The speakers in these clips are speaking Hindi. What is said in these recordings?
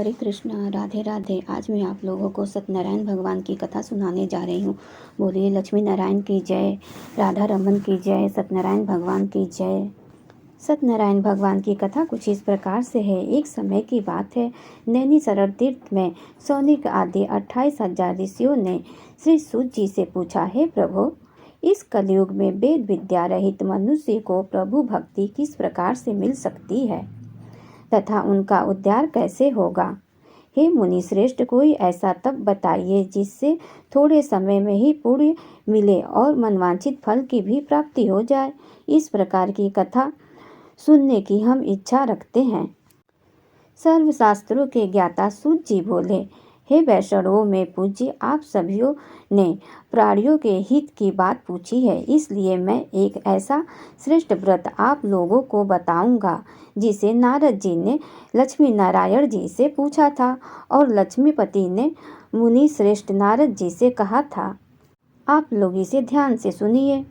हरे कृष्णा, राधे राधे। आज मैं आप लोगों को सत्यनारायण भगवान की कथा सुनाने जा रही हूँ। बोलिए लक्ष्मी नारायण की जय, राधा रमन की जय, सत्यनारायण भगवान की जय। सत्यनारायण भगवान की कथा कुछ इस प्रकार से है। एक समय की बात है, नैनीसरण तीर्थ में सौनिक आदि 28,000 ऋषियों ने श्री सूत जी से पूछा, हे प्रभु, इस कलयुग में वेद विद्या रहित मनुष्य को प्रभु भक्ति किस प्रकार से मिल सकती है तथा उनका उद्धार कैसे होगा। हे मुनि श्रेष्ठ, कोई ऐसा तप बताइए जिससे थोड़े समय में ही पुण्य मिले और मनवांछित फल की भी प्राप्ति हो जाए। इस प्रकार की कथा सुनने की हम इच्छा रखते हैं। सर्वशास्त्रों के ज्ञाता सूत जी बोले, हे वैष्णवों में पूज्य, आप सभियों ने प्राणियों के हित की बात पूछी है, इसलिए मैं एक ऐसा श्रेष्ठ व्रत आप लोगों को बताऊंगा जिसे नारद जी ने लक्ष्मी नारायण जी से पूछा था और लक्ष्मीपति ने मुनि श्रेष्ठ नारद जी से कहा था। आप लोग इसे ध्यान से सुनिए।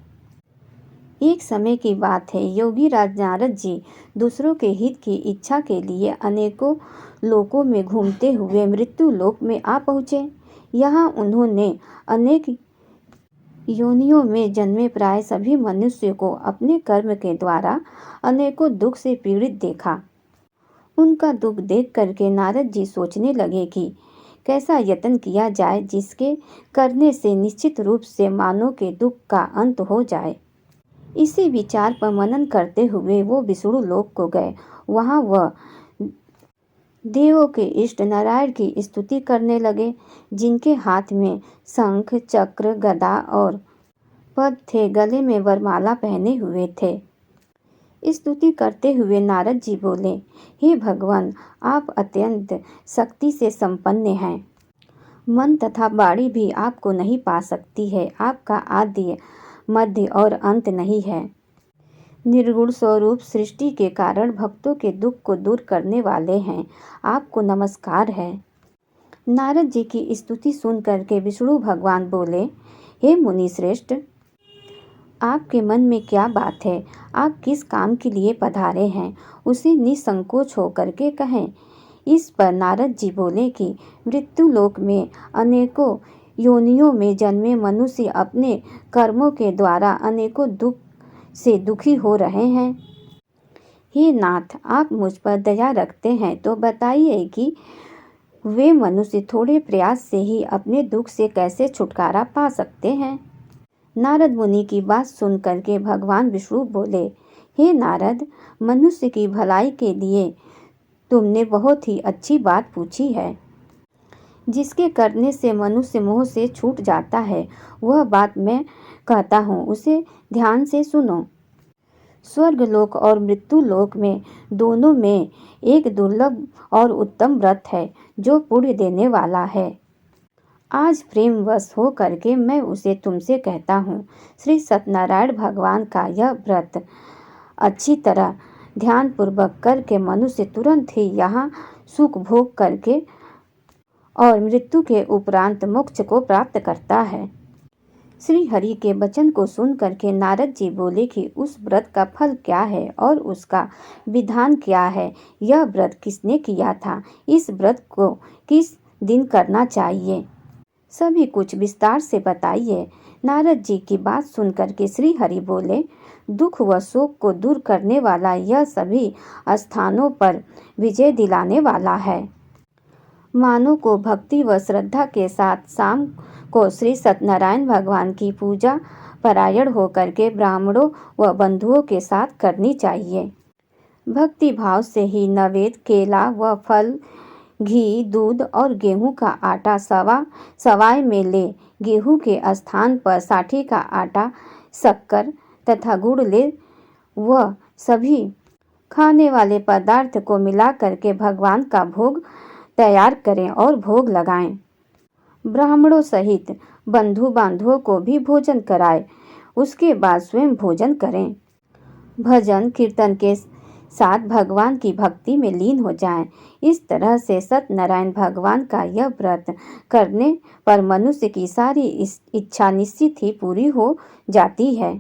एक समय की बात है, योगी राज नारद जी दूसरों के हित की इच्छा के लिए अनेकों लोकों में घूमते हुए मृत्यु लोक में आ पहुँचे। यहाँ उन्होंने अनेक योनियों में जन्मे प्राय सभी मनुष्य को अपने कर्म के द्वारा अनेकों दुख से पीड़ित देखा। उनका दुख देख करके नारद जी सोचने लगे कि कैसा यत्न किया जाए जिसके करने से निश्चित रूप से मानव के दुख का अंत हो जाए। इसी विचार पर मनन करते हुए वो विष्णु लोक को गए। वहाँ वह देवों के इष्ट नारायण की स्तुति करने लगे, जिनके हाथ में शंख, चक्र, गदा और पद थे, गले में वरमाला पहने हुए थे। स्तुति करते हुए नारद जी बोले, हे भगवान, आप अत्यंत शक्ति से संपन्न हैं। मन तथा वाणी भी आपको नहीं पा सकती है। आपका आदि मध्य और अंत नहीं है। निर्गुण स्वरूप सृष्टि के कारण भक्तों के दुख को दूर करने वाले हैं। आपको नमस्कार है। नारद जी की स्तुति सुन करके विष्णु भगवान बोले, हे मुनि श्रेष्ठ, आपके मन में क्या बात है? आप किस काम के लिए पधारे हैं, उसे निसंकोच होकर के कहें। इस पर नारद जी बोले कि मृत्यु लोक में अनेकों योनियों में जन्मे मनुष्य अपने कर्मों के द्वारा अनेकों दुख से दुखी हो रहे हैं। हे नाथ, आप मुझ पर दया रखते हैं तो बताइए कि वे मनुष्य थोड़े प्रयास से ही अपने दुख से कैसे छुटकारा पा सकते हैं। नारद मुनि की बात सुन करके भगवान विष्णु बोले, हे नारद, मनुष्य की भलाई के लिए तुमने बहुत ही अच्छी बात पूछी है। जिसके करने से मनुष्य मोह से छूट जाता है, वह बात मैं कहता हूँ, उसे ध्यान से सुनो। स्वर्ग लोक और मृत्यु लोक में दोनों में एक दुर्लभ और उत्तम व्रत है जो पुण्य देने वाला है। आज प्रेमवश हो करके मैं उसे तुमसे कहता हूँ। श्री सत्यनारायण भगवान का यह व्रत अच्छी तरह ध्यान पूर्वक करके मनुष्य तुरंत ही यहाँ सुख भोग करके और मृत्यु के उपरांत मोक्ष को प्राप्त करता है। श्री हरि के वचन को सुन करके नारद जी बोले कि उस व्रत का फल क्या है और उसका विधान क्या है। यह व्रत किसने किया था? इस व्रत को किस दिन करना चाहिए? सभी कुछ विस्तार से बताइए। नारद जी की बात सुन करके श्री हरि बोले, दुख व शोक को दूर करने वाला यह सभी स्थानों पर विजय दिलाने वाला है। मानव को भक्ति व श्रद्धा के साथ शाम को श्री सत्यनारायण भगवान की पूजा परायण होकर के ब्राह्मणों व बंधुओं के साथ करनी चाहिए। भक्ति भाव से ही नैवेद्य, केला व फल, घी, दूध और गेहूं का आटा सवाय में ले। गेहूं के स्थान पर साठी का आटा, शक्कर तथा गुड़ ले। वह सभी खाने वाले पदार्थ को मिला करके भगवान का भोग तैयार करें और भोग लगाएं। ब्राह्मणों सहित बंधु बांधवों को भी भोजन कराएं। उसके बाद स्वयं भोजन करें। भजन कीर्तन के साथ भगवान की भक्ति में लीन हो जाएं। इस तरह से सत्यनारायण भगवान का यह व्रत करने पर मनुष्य की सारी इच्छा निश्चित ही पूरी हो जाती है।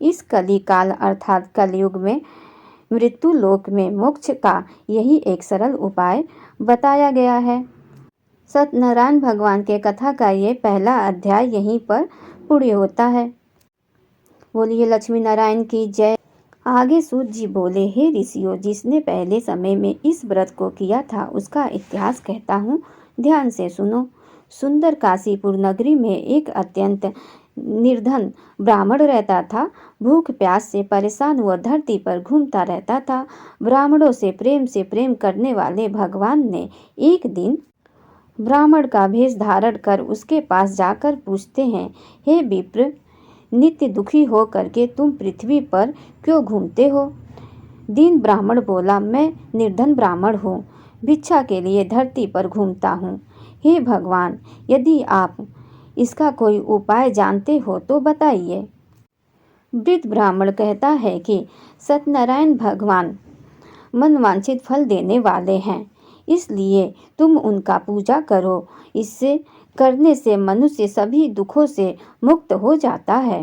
इस कलिकाल अर्थात कलयुग में मृत्यु लोक में मोक्ष का यही एक सरल उपाय बताया गया है। सत्यनारायण भगवान के कथा का ये पहला अध्याय यहीं पर पूर्ण होता है। बोलिए लक्ष्मी नारायण की जय। आगे सूत जी बोले, हे ऋषियों, जिसने पहले समय में इस व्रत को किया था उसका इतिहास कहता हूँ, ध्यान से सुनो। सुंदर काशीपुर नगरी में एक अत्यंत निर्धन ब्राह्मण रहता था। भूख प्यास से परेशान वह धरती पर घूमता रहता था। ब्राह्मणों से प्रेम करने वाले भगवान ने एक दिन ब्राह्मण का भेष धारण कर उसके पास जाकर पूछते हैं, हे विप्र, नित्य दुखी हो करके तुम पृथ्वी पर क्यों घूमते हो? दीन ब्राह्मण बोला, मैं निर्धन ब्राह्मण हूँ, भिक्षा के लिए धरती पर घूमता हूँ। हे भगवान, यदि आप इसका कोई उपाय जानते हो तो बताइए। वृद्ध ब्राह्मण कहता है कि सत्यनारायण भगवान मनवांछित फल देने वाले हैं, इसलिए तुम उनका पूजा करो। इससे करने से मनुष्य सभी दुखों से मुक्त हो जाता है।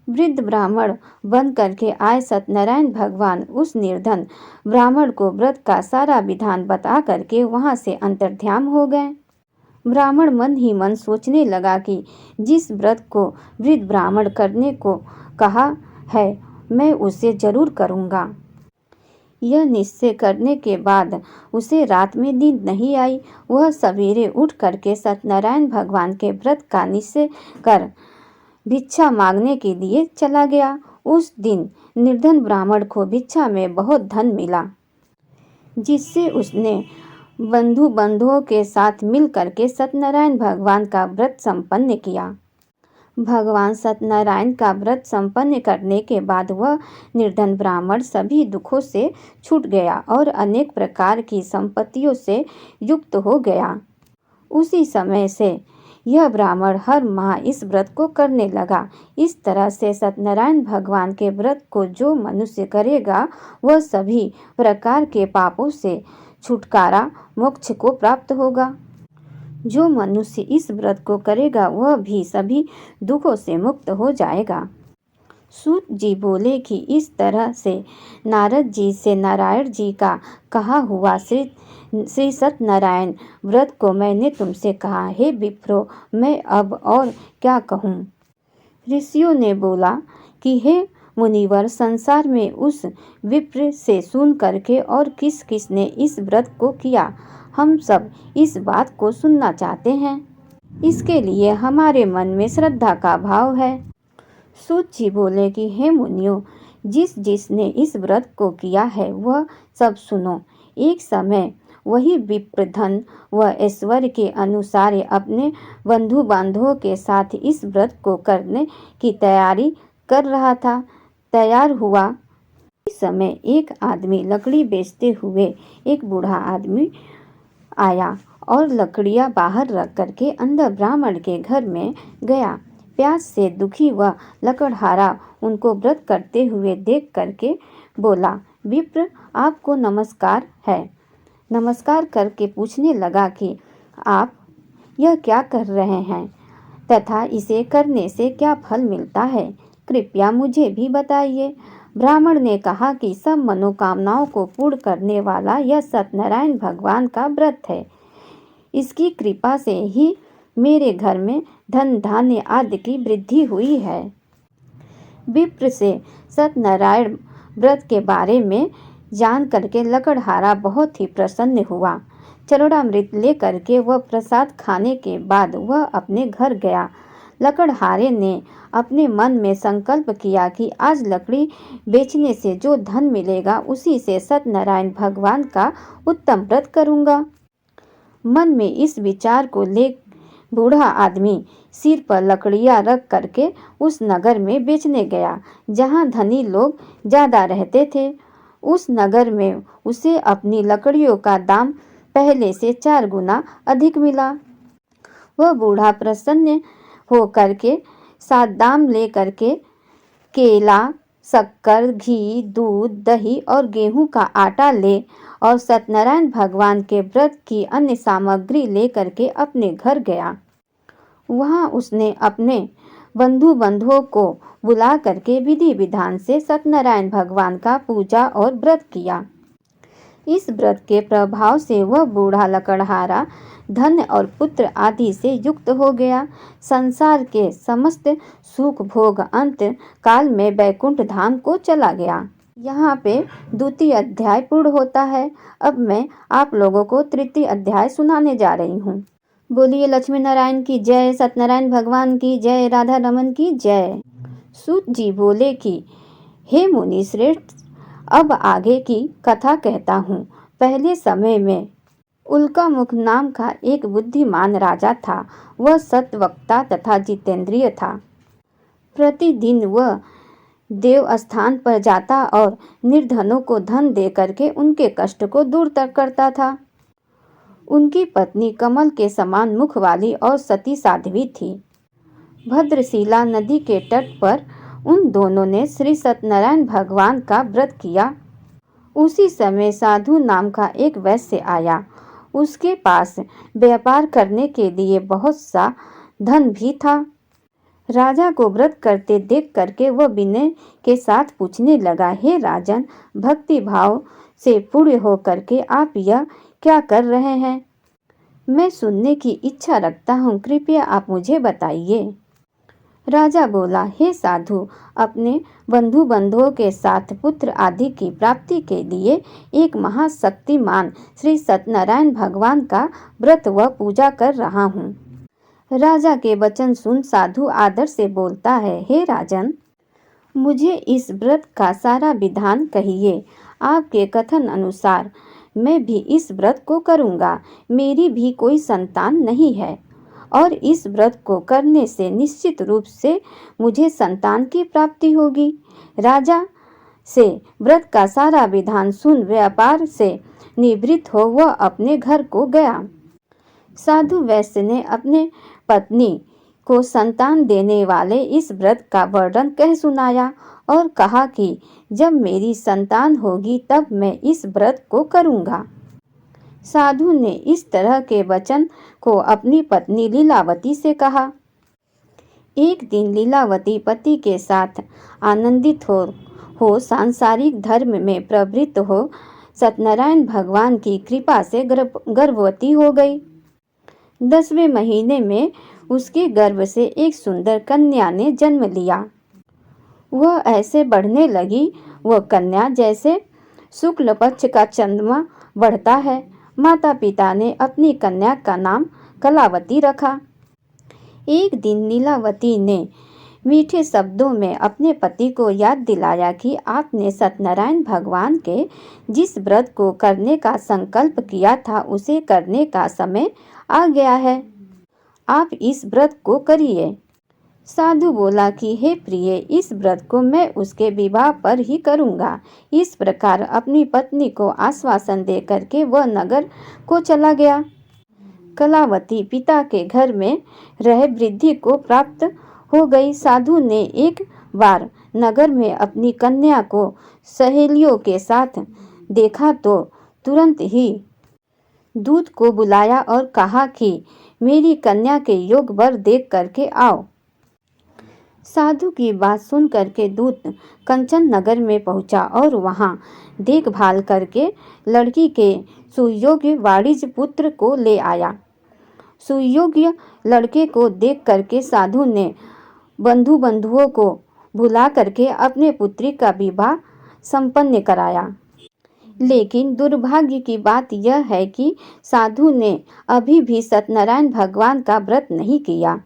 वृद्ध ब्राह्मण बन करके आए सत्यनारायण भगवान उस निर्धन ब्राह्मण को व्रत का सारा विधान बता करके वहां से अंतर्ध्यान हो गए। ब्राह्मण मन ही मन सोचने लगा कि जिस व्रत को वृद्ध ब्राह्मण करने को कहा है मैं उसे जरूर करूँगा। यह निश्चय करने के बाद उसे रात में नींद नहीं आई। वह सवेरे उठ करके सत्यनारायण भगवान के व्रत का निश्चय कर भिक्षा मांगने के लिए चला गया। उस दिन निर्धन ब्राह्मण को भिक्षा में बहुत धन मिला, जिससे उसने बंधुओं के साथ मिल करके सत्यनारायण भगवान का व्रत संपन्न किया। भगवान सत्यनारायण का व्रत संपन्न करने के बाद वह निर्धन ब्राह्मण सभी दुखों से छूट गया और अनेक प्रकार की संपत्तियों से युक्त हो गया। उसी समय से यह ब्राह्मण हर माह इस व्रत को करने लगा। इस तरह से सत्यनारायण भगवान के व्रत को जो मनुष्य करेगा वह सभी प्रकार के पापों से छुटकारा मोक्ष को प्राप्त होगा। जो मनुष्य इस व्रत को करेगा वह भी सभी दुखों से मुक्त हो जाएगा। सूत जी बोले कि इस तरह से नारद जी से नारायण जी का कहा हुआ श्री सत्यनारायण व्रत को मैंने तुमसे कहा। हे विप्रो, मैं अब और क्या कहूँ? ऋषियों ने बोला कि हे मुनिवर, संसार में उस विप्र से सुन करके और किस किस ने इस व्रत को किया, हम सब इस बात को सुनना चाहते हैं। इसके लिए हमारे मन में श्रद्धा का भाव है। सूत जी बोले कि हे मुनियों, जिसने इस व्रत को किया है वह सब सुनो। एक समय वही विप्र धन व ऐश्वर्य के अनुसार अपने बंधु बांधवों के साथ इस व्रत को करने की तैयारी कर रहा था। तैयार हुआ। इस समय एक आदमी लकड़ी बेचते हुए एक बूढ़ा आदमी आया और लकड़ियां बाहर रख करके अंदर ब्राह्मण के घर में गया। प्यास से दुखी वह लकड़हारा उनको व्रत करते हुए देख करके बोला, विप्र, आपको नमस्कार है। नमस्कार करके पूछने लगा कि आप यह क्या कर रहे हैं तथा इसे करने से क्या फल मिलता है, कृपया मुझे भी बताइए। ब्राह्मण ने कहा कि सब मनोकामनाओं को पूर्ण करने वाला यह सत्यनारायण भगवान का व्रत है। इसकी कृपा से ही मेरे घर में धन धान्य आदि की वृद्धि हुई है। विप्र से सत्यनारायण व्रत के बारे में जान करके लकड़हारा बहुत ही प्रसन्न हुआ। चरणामृत लेकर के वह प्रसाद खाने के बाद वह अपने घर गया। लकड़हारे ने अपने मन में संकल्प किया कि आज लकड़ी बेचने से जो धन मिलेगा उसी से सत्यनारायण भगवान का उत्तम व्रत करूँगा। मन में इस विचार को ले बूढ़ा आदमी सिर पर लकड़ियां रख करके उस नगर में बेचने गया जहाँ धनी लोग ज़्यादा रहते थे। उस नगर में उसे अपनी लकड़ियों का दाम पहले से 4 गुना अधिक मिला। वह बूढ़ा प्रसन्न हो करके साथ दाम ले करके केला, शक्कर, घी, दूध, दही और गेहूं का आटा ले और सत्यनारायण भगवान के व्रत की अन्य सामग्री ले करके अपने घर गया। वहां उसने अपने बंधुओं को बुला करके विधि विधान से सत्यनारायण भगवान का पूजा और व्रत किया। इस व्रत के प्रभाव से वह बूढ़ा लकड़हारा धन और पुत्र आदि से युक्त हो गया। संसार के समस्त सुख भोग अंत काल में बैकुंठ धाम को चला गया। यहाँ पे द्वितीय अध्याय पूर्ण होता है। अब मैं आप लोगों को तृतीय अध्याय सुनाने जा रही हूँ। बोलिए लक्ष्मी नारायण की जय, सत्यनारायण भगवान की जय, राधा रमन की जय। सूत जी बोले कि हे मुनि श्रेष्ठ, अब आगे की कथा कहता हूँ। पहले समय में उल्कामुख नाम का एक बुद्धिमान राजा था। वह सत्यवक्ता तथा जितेंद्रिय था। प्रतिदिन वह देव स्थान पर जाता और निर्धनों को धन दे करके उनके कष्ट को दूर तक करता था। उनकी पत्नी कमल के समान मुख वाली और सती साध्वी थी। भद्रशिला नदी के तट पर उन दोनों ने श्री सत्यनारायण भगवान का व्रत किया। उसी समय साधु नाम का एक वैश्य आया। उसके पास व्यापार करने के लिए बहुत सा धन भी था। राजा को व्रत करते देख करके वह विनय के साथ पूछने लगा, हे राजन, भक्ति भाव से पूर्ण हो करके आप यह क्या कर रहे हैं? मैं सुनने की इच्छा रखता हूँ, कृपया आप मुझे बताइए। राजा बोला, हे साधु, अपने बंधुओं के साथ पुत्र आदि की प्राप्ति के लिए एक महाशक्तिमान श्री सत्यनारायण भगवान का व्रत व पूजा कर रहा हूँ। राजा के वचन सुन साधु आदर से बोलता है, हे राजन, मुझे इस व्रत का सारा विधान कहिए। आपके कथन अनुसार मैं भी इस व्रत को करूँगा। मेरी भी कोई संतान नहीं है और इस व्रत को करने से निश्चित रूप से मुझे संतान की प्राप्ति होगी। राजा से व्रत का सारा विधान सुन व्यापार से निवृत्त हो वह अपने घर को गया। साधु वैश्य ने अपने पत्नी को संतान देने वाले इस व्रत का वर्णन कह सुनाया और कहा कि जब मेरी संतान होगी तब मैं इस व्रत को करूँगा। साधु ने इस तरह के वचन को अपनी पत्नी लीलावती से कहा। एक दिन लीलावती पति के साथ आनंदित हो सांसारिक धर्म में प्रवृत्त हो सत्यनारायण भगवान की कृपा से गर्भवती हो गई। 10वें महीने में उसके गर्भ से एक सुंदर कन्या ने जन्म लिया। वह ऐसे बढ़ने लगी, वह कन्या जैसे शुक्ल पक्ष का चंद्रमा बढ़ता है। माता पिता ने अपनी कन्या का नाम कलावती रखा। एक दिन लीलावती ने मीठे शब्दों में अपने पति को याद दिलाया कि आपने सत्यनारायण भगवान के जिस व्रत को करने का संकल्प किया था उसे करने का समय आ गया है। आप इस व्रत को करिए। साधु बोला कि हे प्रिय, इस व्रत को मैं उसके विवाह पर ही करूँगा। इस प्रकार अपनी पत्नी को आश्वासन दे करके वह नगर को चला गया। कलावती पिता के घर में रह वृद्धि को प्राप्त हो गई। साधु ने एक बार नगर में अपनी कन्या को सहेलियों के साथ देखा तो तुरंत ही दूत को बुलाया और कहा कि मेरी कन्या के योग वर देख करके आओ। साधु की बात सुन करके दूत कंचन नगर में पहुंचा और वहां देखभाल करके लड़की के सुयोग्य वाणिज्य पुत्र को ले आया। सुयोग्य लड़के को देख करके साधु ने बंधुओं को बुला करके अपने पुत्री का विवाह संपन्न कराया। लेकिन दुर्भाग्य की बात यह है कि साधु ने अभी भी सत्यनारायण भगवान का व्रत नहीं किया।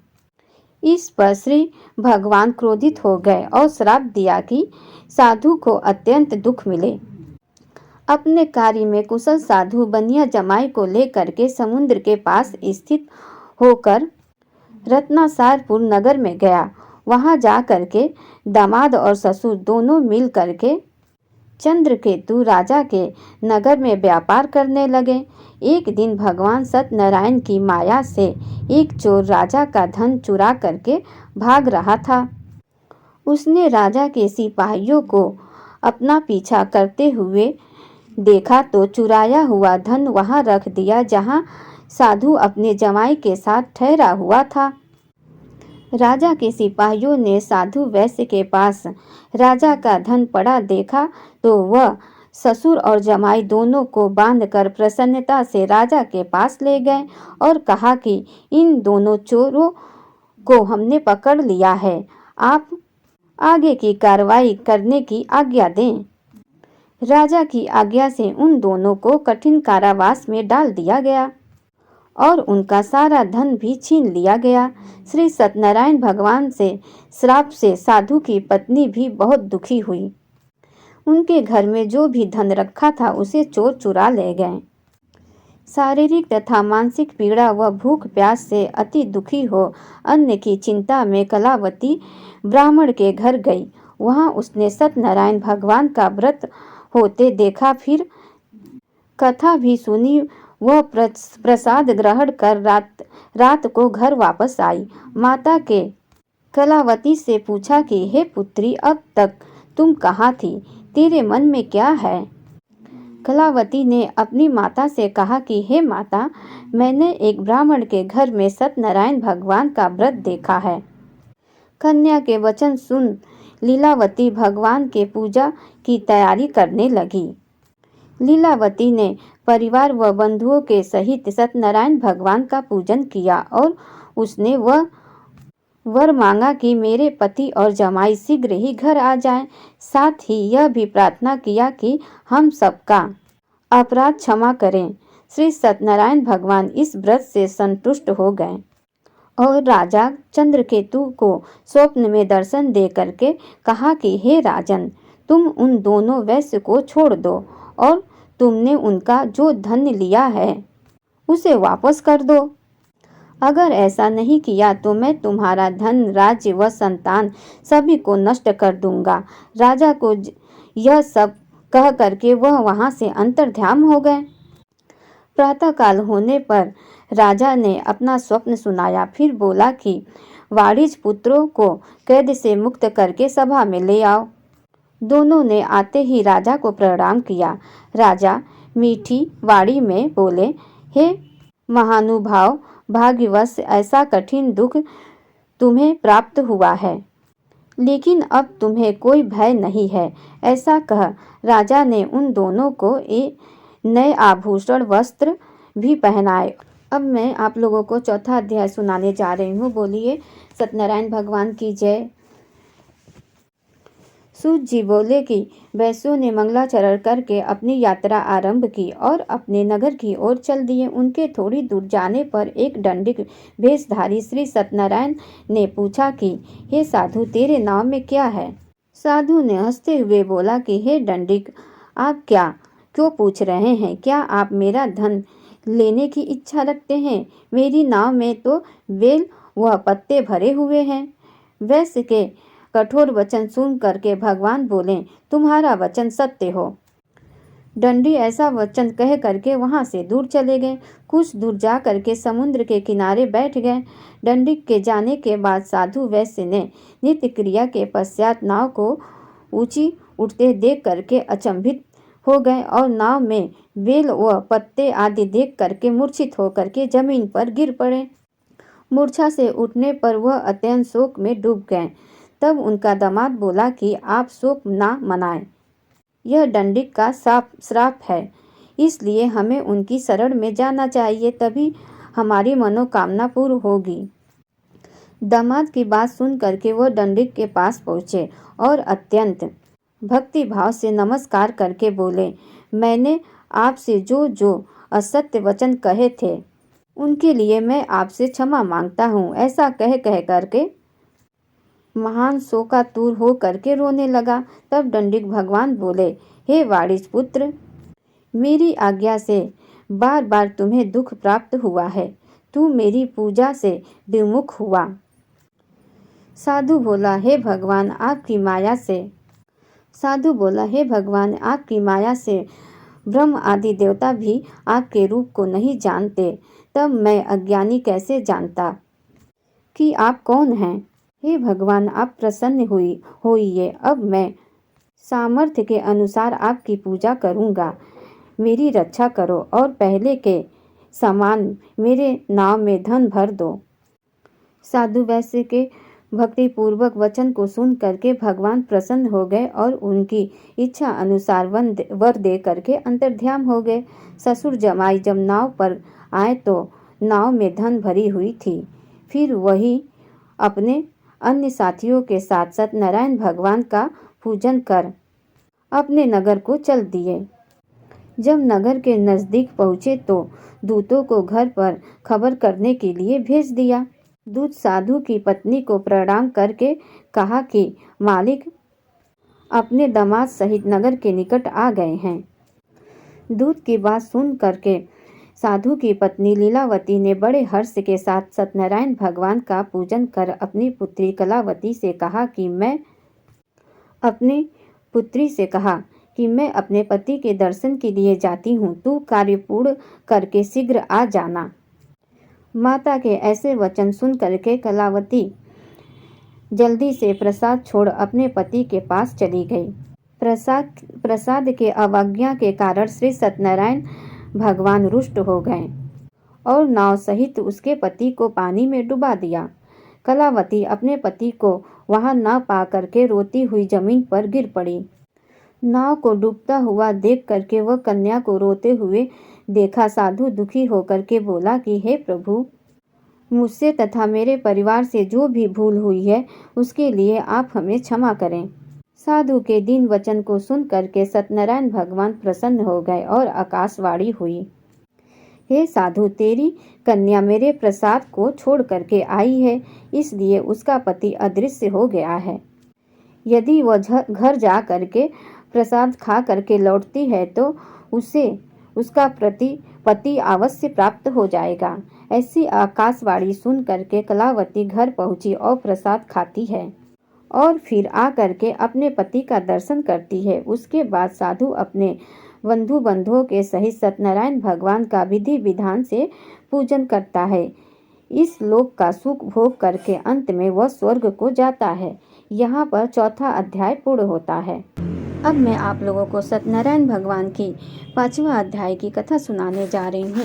इस पर श्री भगवान क्रोधित हो गए और श्राप दिया कि साधु को अत्यंत दुख मिले। अपने कार्य में कुशल साधु बनिया जमाई को लेकर के समुद्र के पास स्थित होकर रत्नासारपुर नगर में गया। वहां जा करके दामाद और ससुर दोनों मिल करके चंद्रकेतु राजा के नगर में व्यापार करने लगे। एक दिन भगवान सत्यनारायण की माया से एक चोर राजा का धन चुरा करके भाग रहा था। उसने राजा के सिपाहियों को अपना पीछा करते हुए देखा तो चुराया हुआ धन वहां रख दिया जहां साधु अपने जमाई के साथ ठहरा हुआ था। राजा के सिपाहियों ने साधु वैश्य के पास राजा का धन पड़ा देखा तो वह ससुर और जमाई दोनों को बांधकर प्रसन्नता से राजा के पास ले गए और कहा कि इन दोनों चोरों को हमने पकड़ लिया है, आप आगे की कार्रवाई करने की आज्ञा दें। राजा की आज्ञा से उन दोनों को कठिन कारावास में डाल दिया गया और उनका सारा धन भी छीन लिया गया। श्री सत्यनारायण भगवान से श्राप से साधु की पत्नी भी बहुत दुखी हुई। उनके घर में जो भी धन रखा था उसे चोर चुरा ले गए। शारीरिक तथा मानसिक पीड़ा व भूख प्यास से अति दुखी हो अन्न की चिंता में कलावती ब्राह्मण के घर गई। वहां उसने सत्यनारायण भगवान का व्रत होते देखा, फिर कथा भी सुनी। वह प्रसाद ग्रहण कर रात को घर वापस आई। माता के कलावती से पूछा कि हे पुत्री, अब तक तुम कहाँ थी, तेरे मन में क्या है? कलावती ने अपनी माता से कहा कि हे माता, मैंने एक ब्राह्मण के घर में सत्यनारायण भगवान का व्रत देखा है। कन्या के वचन सुन लीलावती भगवान के पूजा की तैयारी करने लगी। लीलावती ने परिवार व बंधुओं के सहित सत्यनारायण भगवान का पूजन किया और उसने वह वर मांगा कि मेरे पति और जमाई शीघ्र ही घर आ जाएं। साथ ही यह भी प्रार्थना किया कि हम सबका अपराध क्षमा करें। श्री सत्यनारायण भगवान इस व्रत से संतुष्ट हो गए और राजा चंद्रकेतु को स्वप्न में दर्शन दे करके कहा कि हे राजन, तुम उन दोनों वैश्य को छोड़ दो और तुमने उनका जो धन लिया है उसे वापस कर दो। अगर ऐसा नहीं किया तो मैं तुम्हारा धन, राज्य व संतान सभी को नष्ट कर दूंगा। राजा को यह सब कह करके वह वहां से अंतर्ध्यान हो गए। प्रातःकाल होने पर राजा ने अपना स्वप्न सुनाया, फिर बोला कि वाणिज पुत्रों को कैद से मुक्त करके सभा में ले आओ। दोनों ने आते ही राजा को प्रणाम किया। राजा मीठी वाणी में बोले, हे महानुभाव, भाग्यवश ऐसा कठिन दुख तुम्हें प्राप्त हुआ है, लेकिन अब तुम्हें कोई भय नहीं है। ऐसा कह राजा ने उन दोनों को एक नए आभूषण वस्त्र भी पहनाए। अब मैं आप लोगों को चौथा अध्याय सुनाने जा रही हूँ। बोलिए सत्यनारायण भगवान की जय। सूत जी बोले कि वैश्यों ने मंगलाचरण करके अपनी यात्रा आरंभ की और अपने नगर की ओर चल दिए। उनके थोड़ी दूर जाने पर एक दंडिक भेषधारी श्री सत्यनारायण ने पूछा कि हे साधु, तेरे नाम में क्या है? साधु ने हंसते हुए बोला कि हे दंडिक, आप क्यों पूछ रहे हैं? क्या आप मेरा धन लेने की इच्छा रखते हैं? मेरी नाव में तो बेल व पत्ते भरे हुए हैं। वैश्य के कठोर वचन सुन करके भगवान बोले, तुम्हारा वचन सत्य हो। दंडी ऐसा वचन कह करके वहां से दूर चले गए। कुछ दूर जा करके समुद्र के किनारे बैठ गए। दंडी के जाने के बाद साधु वैश्य ने नित्य क्रिया के पश्चात नाव को ऊंची उठते देख करके अचंभित हो गए और नाव में बेल व पत्ते आदि देख करके मूर्छित होकर के जमीन पर गिर पड़े। मूर्छा से उठने पर वह अत्यंत शोक में डूब गए। तब उनका दामाद बोला कि आप शोक ना मनाएं, यह दंडिक का श्राप है, इसलिए हमें उनकी शरण में जाना चाहिए, तभी हमारी मनोकामना पूर्ण होगी। दामाद की बात सुन करके वह दंडिक के पास पहुँचे और अत्यंत भक्ति भाव से नमस्कार करके बोले, मैंने आपसे जो असत्य वचन कहे थे उनके लिए मैं आपसे क्षमा मांगता हूँ। ऐसा कह करके महान शोकातुर हो करके रोने लगा। तब दंडिक भगवान बोले, हे वाणिज पुत्र, मेरी आज्ञा से बार बार तुम्हें दुख प्राप्त हुआ है, तू मेरी पूजा से विमुख हुआ। साधु बोला, हे भगवान आपकी माया से ब्रह्म आदि देवता भी आपके रूप को नहीं जानते, तब मैं अज्ञानी कैसे जानता कि आप कौन हैं? हे भगवान, आप प्रसन्न होइए। अब मैं सामर्थ्य के अनुसार आपकी पूजा करूंगा। मेरी रक्षा करो और पहले के समान मेरे नाव में धन भर दो। साधु वैश्य के भक्ति पूर्वक वचन को सुन करके भगवान प्रसन्न हो गए और उनकी इच्छा अनुसार वर दे करके अंतर्ध्यान हो गए। ससुर जमाई जब नाव पर आए तो नाव में धन भरी हुई थी। फिर वही अपने अन्य साथियों के साथ सत्यनारायण भगवान का पूजन कर अपने नगर को चल दिए। जब नगर के नज़दीक पहुँचे तो दूतों को घर पर खबर करने के लिए भेज दिया। दूत साधु की पत्नी को प्रणाम करके कहा कि मालिक अपने दामाद सहित नगर के निकट आ गए हैं। दूत की बात सुन करके साधु की पत्नी लीलावती ने बड़े हर्ष के साथ सत्यनारायण भगवान का पूजन कर अपनी पुत्री कलावती से कहा कि मैं अपने पति के दर्शन के लिए जाती हूँ, तू कार्य पूर्ण करके शीघ्र आ जाना। माता के ऐसे वचन सुन करके कलावती जल्दी से प्रसाद छोड़ अपने पति के पास चली गई। प्रसाद के अवज्ञा के कारण श्री सत्यनारायण भगवान रुष्ट हो गए और नाव सहित उसके पति को पानी में डुबा दिया। कलावती अपने पति को वहां न पा करके रोती हुई जमीन पर गिर पड़ी। नाव को डूबता हुआ देख करके वह कन्या को रोते हुए देखा। साधु दुखी होकर के बोला कि हे प्रभु, मुझसे तथा मेरे परिवार से जो भी भूल हुई है उसके लिए आप हमें क्षमा करें। साधु के दीन वचन को सुन करके सत्यनारायण भगवान प्रसन्न हो गए और आकाशवाणी हुई, हे साधु, तेरी कन्या मेरे प्रसाद को छोड़ करके आई है, इसलिए उसका पति अदृश्य हो गया है। यदि वह घर जा करके प्रसाद खा करके लौटती है तो उसे उसका पति अवश्य प्राप्त हो जाएगा। ऐसी आकाशवाणी सुन करके कलावती घर पहुंची और प्रसाद खाती है और फिर आ करके अपने पति का दर्शन करती है। उसके बाद साधु अपने बंधुओं के सहित सत्यनारायण भगवान का विधि विधान से पूजन करता है। इस लोक का सुख भोग करके अंत में वह स्वर्ग को जाता है। यहाँ पर चौथा अध्याय पूर्ण होता है। अब मैं आप लोगों को सत्यनारायण भगवान की 5वां अध्याय की कथा सुनाने जा रही हूँ।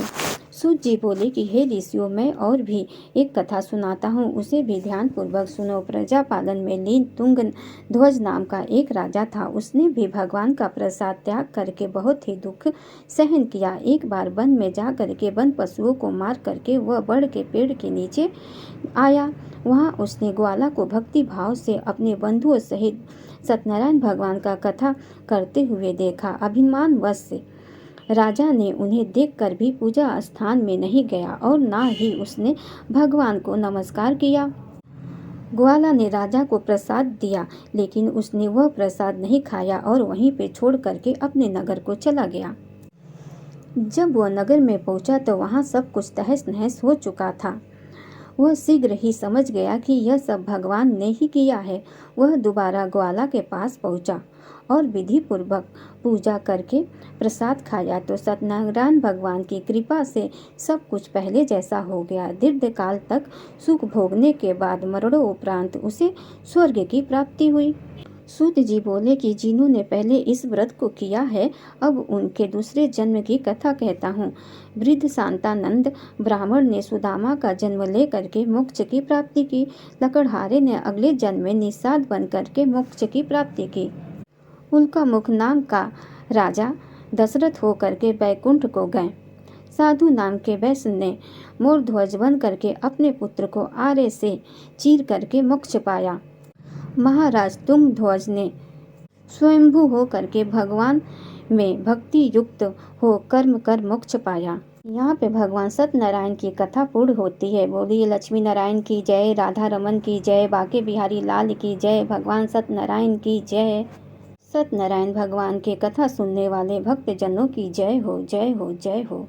सूत जी बोले कि हे ऋषियों, मैं और भी एक कथा सुनाता हूँ, उसे भी ध्यान पूर्वक सुनो। प्रजा पालन में लीन तुंग ध्वज नाम का एक राजा था। उसने भी भगवान का प्रसाद त्याग करके बहुत ही दुख सहन किया। एक बार वन में जा करके वन पशुओं को मार करके वह बड़ के पेड़ के नीचे आया। वहाँ उसने ग्वाला को भक्ति भाव से अपने बंधुओं सहित सत्यनारायण भगवान का कथा करते हुए देखा। अभिमानवश से राजा ने उन्हें देखकर भी पूजा स्थान में नहीं गया और ना ही उसने भगवान को नमस्कार किया। ग्वाला ने राजा को प्रसाद दिया, लेकिन उसने वह प्रसाद नहीं खाया और वहीं पे छोड़ करके अपने नगर को चला गया। जब वह नगर में पहुंचा तो वहां सब कुछ तहस नहस हो चुका था। वह शीघ्र ही समझ गया कि यह सब भगवान ने ही किया है। वह दोबारा ग्वाला के पास पहुंचा और विधि पूर्वक पूजा करके प्रसाद खाया तो सत्यनारायण भगवान की कृपा से सब कुछ पहले जैसा हो गया। दीर्घ काल तक सुख भोगने के बाद मरणोपरांत उसे स्वर्ग की प्राप्ति हुई। सूत जी बोले कि जिन्होंने पहले इस व्रत को किया है, अब उनके दूसरे जन्म की कथा कहता हूँ। वृद्ध शांतानंद ब्राह्मण ने सुदामा का जन्म लेकर के मोक्ष की प्राप्ति की। लकड़हारे ने अगले जन्म में निषाद बन करके मोक्ष की प्राप्ति की। उल्का मुख नाम का राजा दशरथ हो करके बैकुंठ को गए। साधु नाम के वैश्य ने मोरध्वज बन करके अपने पुत्र को आरे से चीर करके मोक्ष पाया। महाराज तुंगध्वज ने स्वयंभू हो करके भगवान में भक्ति युक्त हो कर्म कर मोक्ष पाया। यहाँ पे भगवान सत्यनारायण की कथा पूर्ण होती है। बोलिए लक्ष्मी नारायण की जय, राधा रमन की जय, बांके बिहारी लाल की जय, भगवान सत्यनारायण की जय। सत्यनारायण भगवान की कथा सुनने वाले भक्तजनों की जय हो, जय हो, जय हो।